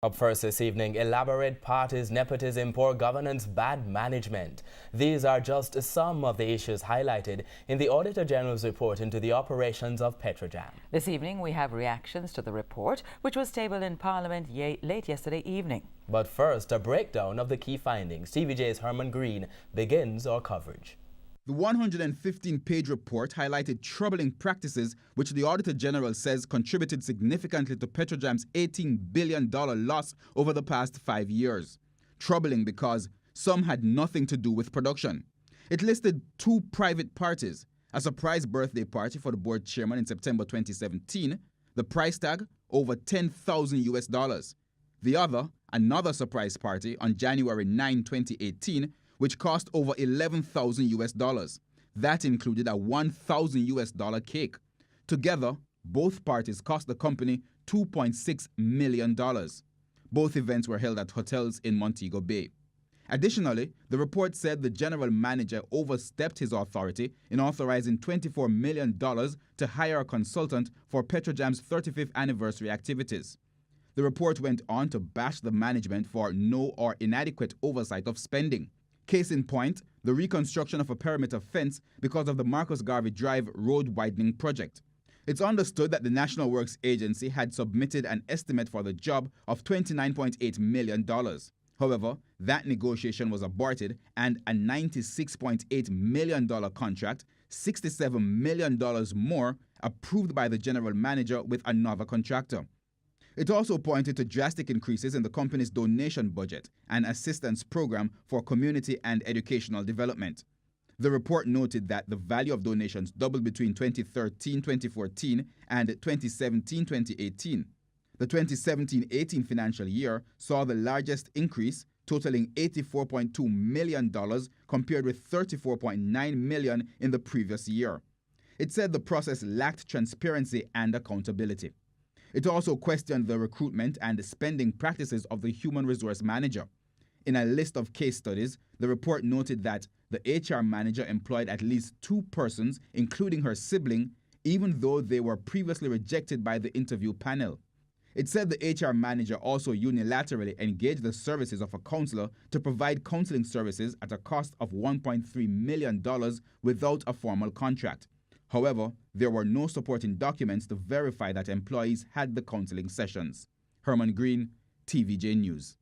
Up first this evening, elaborate parties, nepotism, poor governance, bad management. These are just some of the issues highlighted in the Auditor General's report into the operations of Petrojam. This evening, we have reactions to the report, which was tabled in Parliament late yesterday evening. But first, a breakdown of the key findings. TVJ's Herman Green begins our coverage. The 115-page report highlighted troubling practices which the Auditor General says contributed significantly to Petrojam's $18 billion loss over the past 5 years. Troubling because some had nothing to do with production. It listed 2 private parties, a surprise birthday party for the board chairman in September 2017, the price tag over $10,000. The other, another surprise party on January 9, 2018, which cost over $11,000. That included a $1,000 cake. Together, both parties cost the company $2.6 million. Both events were held at hotels in Montego Bay. Additionally, the report said the general manager overstepped his authority in authorizing $24 million to hire a consultant for Petrojam's 35th anniversary activities. The report went on to bash the management for no or inadequate oversight of spending. Case in point, the reconstruction of a perimeter fence because of the Marcus Garvey Drive road widening project. It's understood that the National Works Agency had submitted an estimate for the job of $29.8 million. However, that negotiation was aborted and a $96.8 million contract, $67 million more, approved by the general manager with another contractor. It also pointed to drastic increases in the company's donation budget and assistance program for community and educational development. The report noted that the value of donations doubled between 2013-2014 and 2017-2018. The 2017-18 financial year saw the largest increase, totaling $84.2 million compared with $34.9 million in the previous year. It said the process lacked transparency and accountability. It also questioned the recruitment and spending practices of the human resource manager. In a list of case studies, the report noted that the HR manager employed at least 2 persons, including her sibling, even though they were previously rejected by the interview panel. It said the HR manager also unilaterally engaged the services of a counselor to provide counseling services at a cost of $1.3 million without a formal contract. However, there were no supporting documents to verify that employees had the counseling sessions. Herman Green, TVJ News.